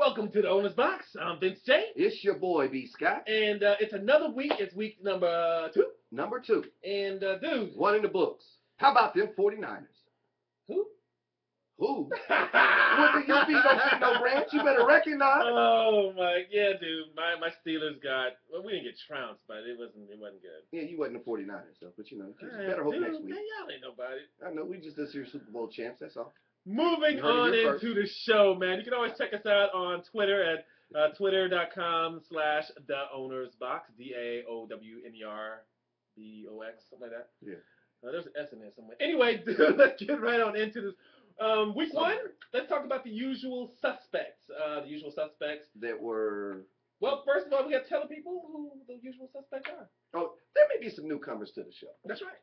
Welcome to the Owner's Box. I'm Vince J. It's your boy, B. Scott. And it's another week. It's week number 2. Number 2. And, dude. One in the books. How about them 49ers? Who? Who? What the UB don't get no branch? You better recognize. Oh, yeah, dude. My Steelers well, we didn't get trounced, but it wasn't good. Yeah, you wasn't the 49ers, though, but you better hope next week. Man, y'all ain't nobody. I know, we just this year's Super Bowl champs, that's all. Moving on into the show, man. You can always check us out on Twitter at twitter.com/theownersbox, DAOWNERBOX, something like that. Yeah. There's an S in there somewhere. Anyway, dude, let's get right on into this. Week 1, let's talk about the usual suspects. That were... Well, first of all, we got to tell the people who the usual suspects are. Oh, there may be some newcomers to the show. That's right.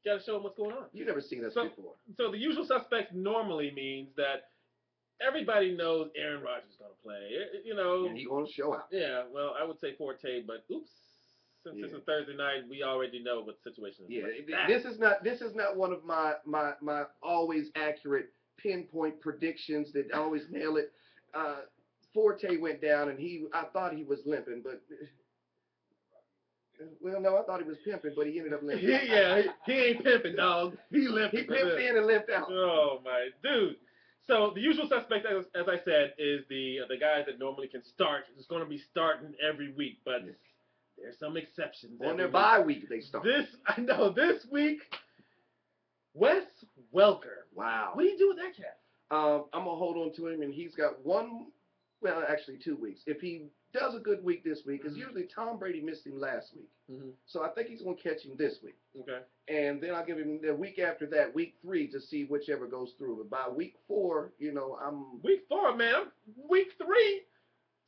Got to show them what's going on. You've never seen us before. So the usual suspects normally means that everybody knows Aaron Rodgers is going to play. And he's going to show out. Yeah, well, I would say Forte, but oops. Since it's a Thursday night, we already know what the situation is. Yeah, this is not one of my always accurate pinpoint predictions that always nail it. Forte went down, and I thought he was limping, but... Well, no, I thought he was pimping, but he ended up limping. he ain't pimping, dog. He limped. He pimped in and limped out. Oh, my dude. So the usual suspect, as I said, is the guys that normally can start. It's going to be starting every week, but there's some exceptions. On their bye week, they start. This week, Wes Welker. Wow. What do you do with that cat? I'm going to hold on to him, and he's got 2 weeks. If he does a good week this week, because usually Tom Brady missed him last week. So I think he's going to catch him this week. Okay. And then I'll give him the week after that, week 3, to see whichever goes through. But by week 4, I'm... Week 4, man. Week 3?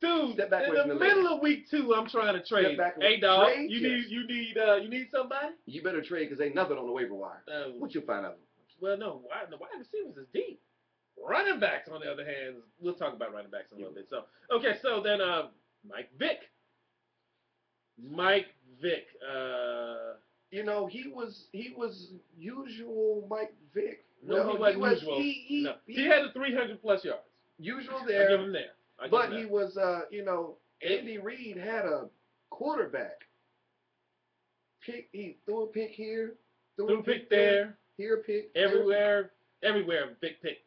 Dude, Step back in the middle of week 2, I'm trying to trade. Hey, dog, trade? you need somebody? You better trade, because ain't nothing on the waiver wire. What you find out? Well, no, the wide receivers is deep. Running backs, on the other hand, we'll talk about running backs in a little bit. So, okay, so then Mike Vick. He was usual Mike Vick. No, he wasn't usual. He had the 300-plus yards. Usual there. I give him there. But he was, Andy Reid had a quarterback. He threw a pick here, threw a pick there, here a pick, everywhere, big pick.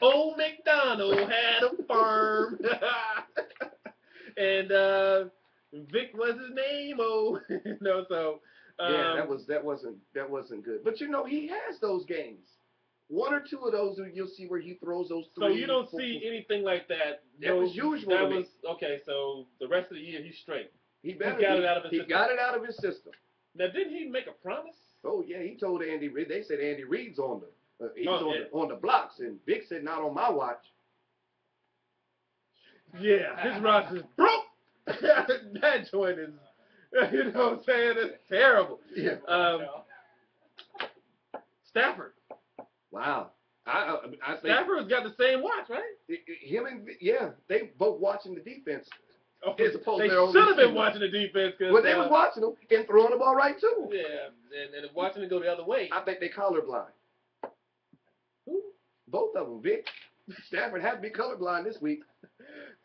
Old MacDonald had a farm, and Vic was his name. That wasn't good. But he has those games. 1 or 2 of those you'll see where he throws those 3. So you don't see anything like that. That was usual. That was okay. So the rest of the year he's straight. He got it out of his system. Now, didn't he make a promise? Oh yeah, he told Andy Reid. They said Andy Reid's on the on the blocks, and Vic said not on my watch. Yeah, his roster's broke. That joint is, what I'm saying, it's terrible. Yeah. Stafford. Wow. I think Stafford's got the same watch, right? Him and they both watching the defense. They should have been watching the defense. Well, they was watching them and throwing the ball right too. Yeah, and watching it go the other way. I think they colorblind. Who? Both of them, Vic. Stafford had to be colorblind this week.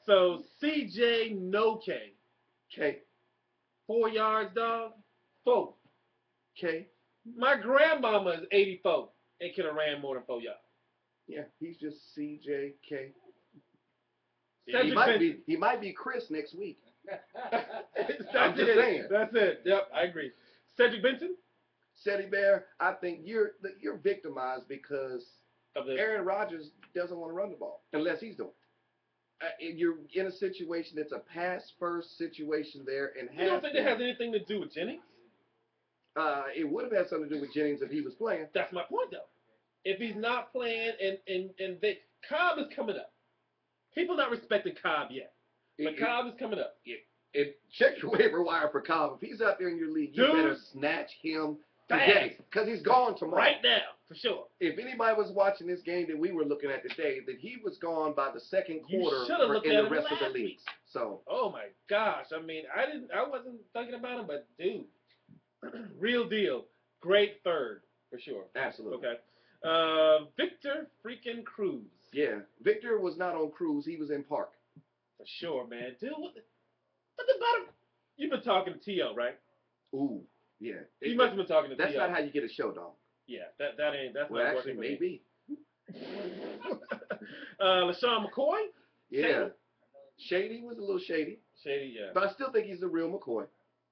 So CJ no K. 4 yards, dog. 4. K. My grandmama is 84 and could have ran more than 4 yards. Yeah, he's just CJK. He might be Chris next week. I'm just saying. That's it. Yep, I agree. Cedric Benson? Ceddy Bear, I think you're victimized because Aaron Rodgers doesn't want to run the ball unless he's doing it. You're in a situation that's a pass-first situation there. And you don't think that has anything to do with Jennings? It would have had something to do with Jennings if he was playing. That's my point, though. If he's not playing and Cobb is coming up. People not respecting Cobb yet. But Cobb is coming up. Check your waiver wire for Cobb. If he's out there in your league, you better snatch him today. Because he's gone tomorrow. Right now, for sure. If anybody was watching this game that we were looking at today, that he was gone by the second quarter in the rest of the leagues. So. Oh my gosh. I mean, I wasn't thinking about him, but dude. Real deal. Great third, for sure. Absolutely. Okay. Victor freaking Cruz. Yeah. Victor was not on Cruz. He was in Park. sure, man. Dude, what the bottom? You've been talking to T.O., right? Ooh, yeah. You must have been talking to That's T.O. not how you get a show, dog. Yeah, that's well, not actually, working. Maybe. LaShawn McCoy? Yeah. Shady was a little shady. Shady, yeah. But I still think he's the real McCoy.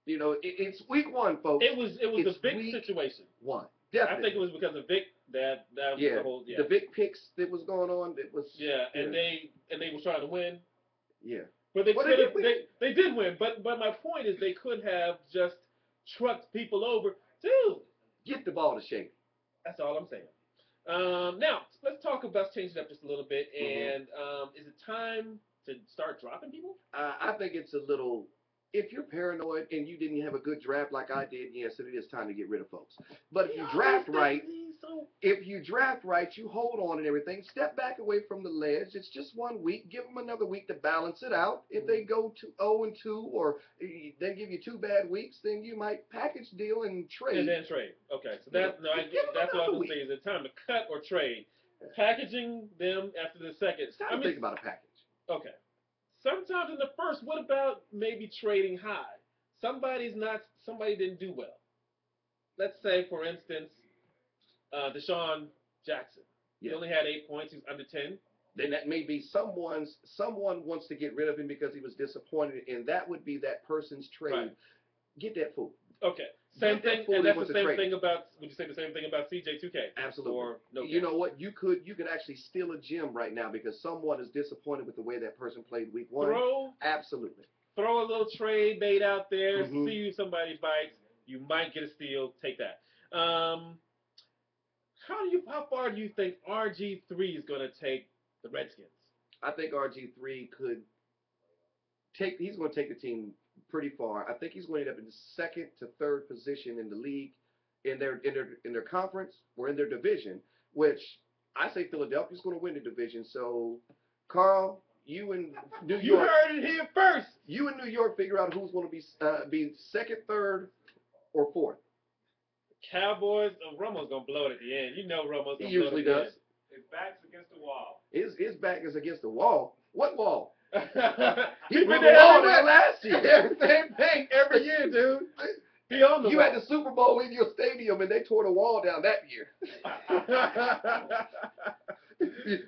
You know, it's week 1, folks. It was the Vic situation. 1. Definitely. I think it was because of Vic that was the whole the Vic picks that was going on. It was and they were trying to win. Yeah. But they did win. But my point is they could have just trucked people over. Dude, get the ball to Shady. That's all I'm saying. Now let's talk about changing it up just a little bit. And is it time to start dropping people? I think it's a little. If you're paranoid and you didn't have a good draft like I did, yes, it is time to get rid of folks. But if you draft right, you hold on and everything. Step back away from the ledge. It's just 1 week. Give them another week to balance it out. If they go to 0-2 or they give you 2 bad weeks, then you might package deal and trade. And then trade. Okay, so that's what I was saying. Is it time to cut or trade? Packaging them after the second. It's time to think about a package. Okay. Sometimes in the first, what about maybe trading high? Somebody didn't do well. Let's say, for instance, Deshaun Jackson. He only had 8 points. He was under 10. Then that may be someone wants to get rid of him because he was disappointed, and that would be that person's trade. Right. Get that fool. Okay. Same thing, and that's the same thing about. Would you say the same thing about CJ2K? Absolutely. Or no? You know what? You could actually steal a gem right now because someone is disappointed with the way that person played week 1. Absolutely. Throw a little trade bait out there. See if somebody bites. You might get a steal. Take that. How far do you think RG3 is going to take the Redskins? I think RG3 could take. He's going to take the team pretty far. I think he's going to end up in the 2nd to 3rd position in the league, in their conference or in their division. Which I say Philadelphia's going to win the division. So, Carl, you in New York. You heard it here first. You in New York figure out who's going to be 2nd, 3rd, or 4th. Cowboys. Romo's going to blow it at the end. You know Romo's going to blow it. He usually does. His back's against the wall. His back is against the wall. What wall? He put the wall there last year. Same thing every year, dude. He on the you wall. had the Super Bowl in your stadium, and they tore the wall down that year.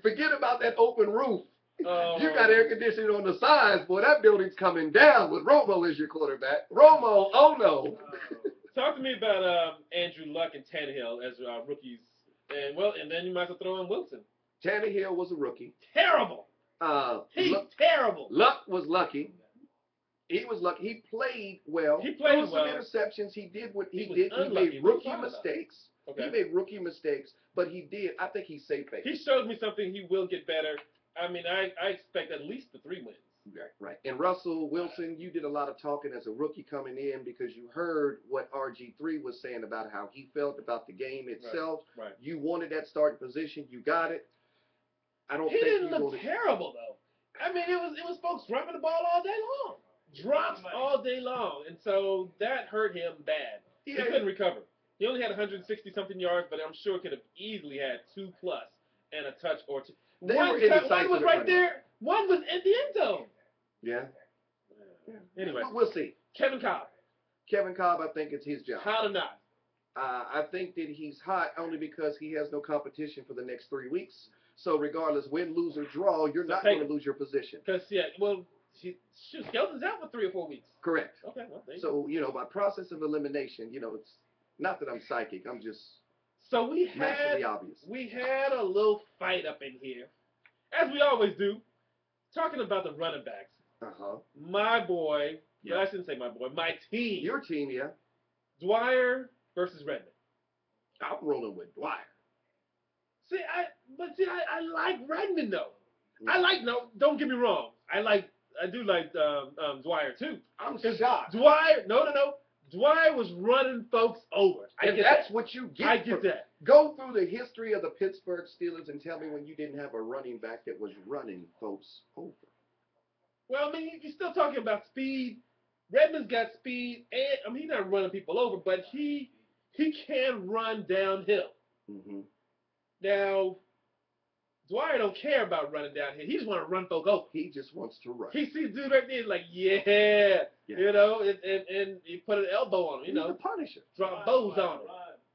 Forget about that open roof. You got air conditioning on the sides, boy. That building's coming down with Romo as your quarterback. Romo, oh no. Talk to me about Andrew Luck and Tannehill as rookies, and then you might as well throw in Wilson. Tannehill was a rookie. Terrible. He's terrible. Luck was lucky. He was lucky. He played well. He played well. Some interceptions. He did what he did. Unlucky. He made rookie mistakes. Okay. He made rookie mistakes, but he did. I think he saved face. He showed me something. He will get better. I mean, I expect at least the 3 wins. Right. And Russell Wilson, you did a lot of talking as a rookie coming in because you heard what RG3 was saying about how he felt about the game itself. Right. You wanted that starting position. You got it. He didn't look terrible though. I mean, it was folks dropping the ball all day long. Drops all day long, and so that hurt him bad. He couldn't recover. He only had 160-something yards, but I'm sure could have easily had 2+ and a touch or two. One was right there. One was in the end zone. Yeah. Anyway, we'll see. Kevin Cobb, I think it's his job. Hot or not? I think that he's hot only because he has no competition for the next 3 weeks. So regardless, win, lose, or draw, you're not going to lose your position. Because Skelton's out for 3 or 4 weeks. Correct. Okay. Well, so by process of elimination, it's not that I'm psychic. I'm just massively obvious. We had a little fight up in here, as we always do, talking about the running backs. My boy. Yeah. Well, I shouldn't say my boy. My team. Your team, yeah. Dwyer versus Redmond. I'm rolling with Dwyer. I like Redmond though. Don't get me wrong. I do like Dwyer too. I'm shocked. Dwyer, no. Dwyer was running folks over. That's what you get. I get that. Go through the history of the Pittsburgh Steelers and tell me when you didn't have a running back that was running folks over. Well, I mean, you're still talking about speed. Redmond's got speed, and he's not running people over, but he can run downhill. Mm-hmm. Now, Dwyer don't care about running down here. He just want to run folk over. He just wants to run. He sees dude right there, like, yeah. You know, and he put an elbow on him, you know. He's a punisher. Drop bows on him.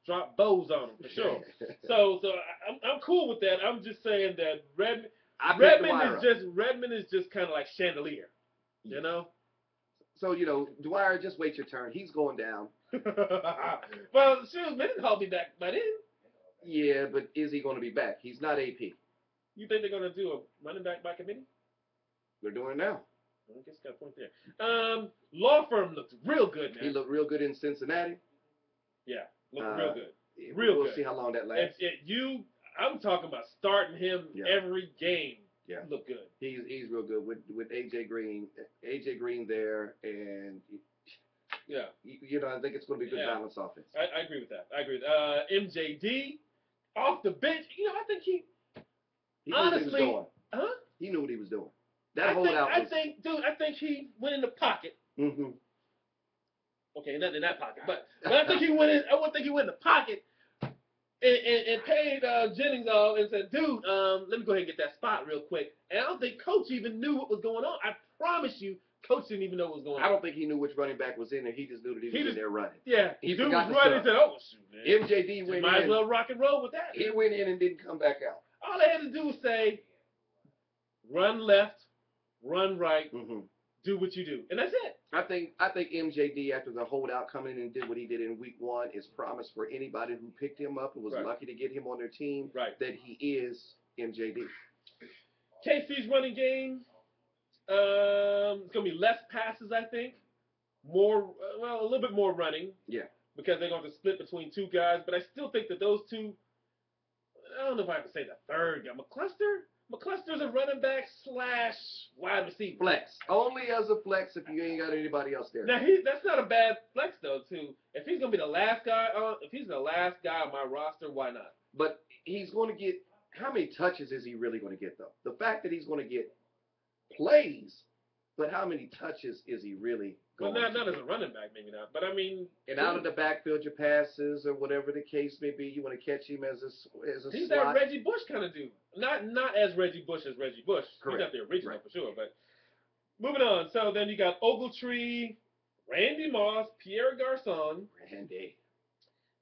Drop bows on him, for sure. So I'm cool with that. I'm just saying that Redmond is just kind of like Chandelier, you know? So, you know, Dwyer, just wait your turn. He's going down. Well, shoot, they didn't call me back by then. Yeah, but is he going to be back? He's not AP. You think they're going to do a running back by committee? They're doing it now. I guess got a point there. Law firm looked real good, man. He looked real good in Cincinnati. Yeah, looked real good. We'll see how long that lasts. I'm talking about starting him every game. Yeah, look good. He's real good with AJ Green. AJ Green there, and you know, I think it's going to be a good balanced offense. I agree with that. I agree with MJD off the bench. You know, I think he honestly, knew what he was doing. He knew what he was doing. I think he went in the pocket. Mm-hmm. Okay, not in that pocket, but I think he went in. I wouldn't think he went in the pocket and paid Jennings off and said, "Dude, let me go ahead and get that spot real quick." And I don't think Coach even knew what was going on. I promise you, Coach didn't even know what was going on. I don't think he knew which running back was in there. He just knew that he was in there running. Yeah, he was running and said, "Oh shoot, man." MJD went in. Might as well rock and roll with that. He went in and didn't come back out. All they had to do was say, "Run left, run right." Mm-hmm. Do what you do, and that's it. I think MJD, after the holdout, coming in and did what he did in week 1, is promise for anybody who picked him up and was lucky to get him on their team that he is MJD. KC's running game, it's going to be less passes, I think. More, a little bit more running. Yeah. Because they're going to split between two guys, but I still think that those two, I don't know if I have to say the third guy. McCluster's a running back / wide receiver. Flex. Only as a flex if you ain't got anybody else there. Now that's not a bad flex though, too. If he's gonna be the last guy on my roster, why not? But he's going to get, how many touches is he really going to get though? The fact that he's going to get plays, but how many touches is he really going to get? Not as a running back, maybe not. But I mean, and out of the backfield, your passes or whatever the case may be, you want to catch him as a he's slot. that Reggie Bush kind of dude. Not as Reggie Bush as Reggie Bush. Correct. He's not the original for sure. But moving on. So then you got Ogletree, Randy Moss, Pierre Garçon. Randy.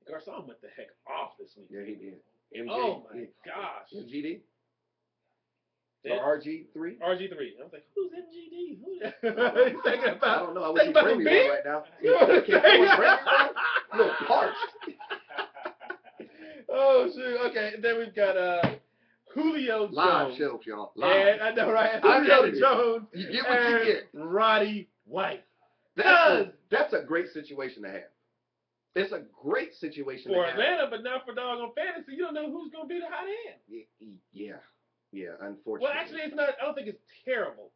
Garçon went the heck off this week. Yeah, he did. Oh my gosh. MGD? Or RG3? RG3. I was like, who's MGD? Who are you thinking about? I don't know. I wish he'd bring me one right now. A little parched. Oh, shoot. Okay, and then we've got Julio Jones. Live shows, y'all. Live. And, I know, right? Julio Jones. You get what you get. Roddy White. That's a great situation to have. It's a great situation for Atlanta, but not for doggone fantasy. You don't know who's going to be the hot end. Yeah, unfortunately. Well, actually, it's not. I don't think it's terrible.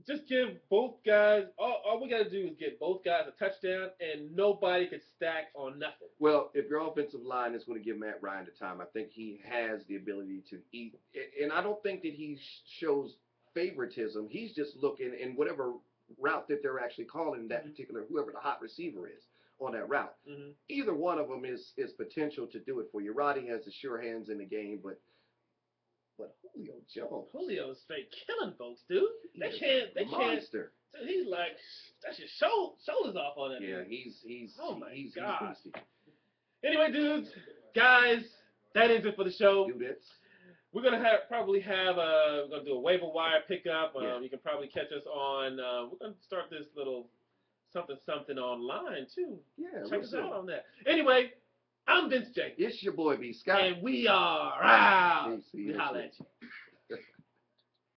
Just give both guys. All we got to do is get both guys a touchdown, and nobody could stack on nothing. Well, if your offensive line is going to give Matt Ryan the time, I think he has the ability to eat. And I don't think that he shows favoritism. He's just looking in whatever route that they're actually calling that particular, whoever the hot receiver is on that route. Mm-hmm. Either one of them is potential to do it for you. Roddy has the sure hands in the game, but Julio Jones. Julio's straight killing folks, dude. They can't. Dude, he's like, that's your shoulders off on that. Yeah, dude. he's. Oh my he's God. Anyway, dudes, guys, that is it for the show. Dudettes. We're gonna probably have we're gonna do a waiver wire pickup. You can probably catch us on. We're gonna start this little something online too. Yeah, check us out on that. Anyway. I'm Vince J. It's your boy B. Scott. And we are out. We holla at you.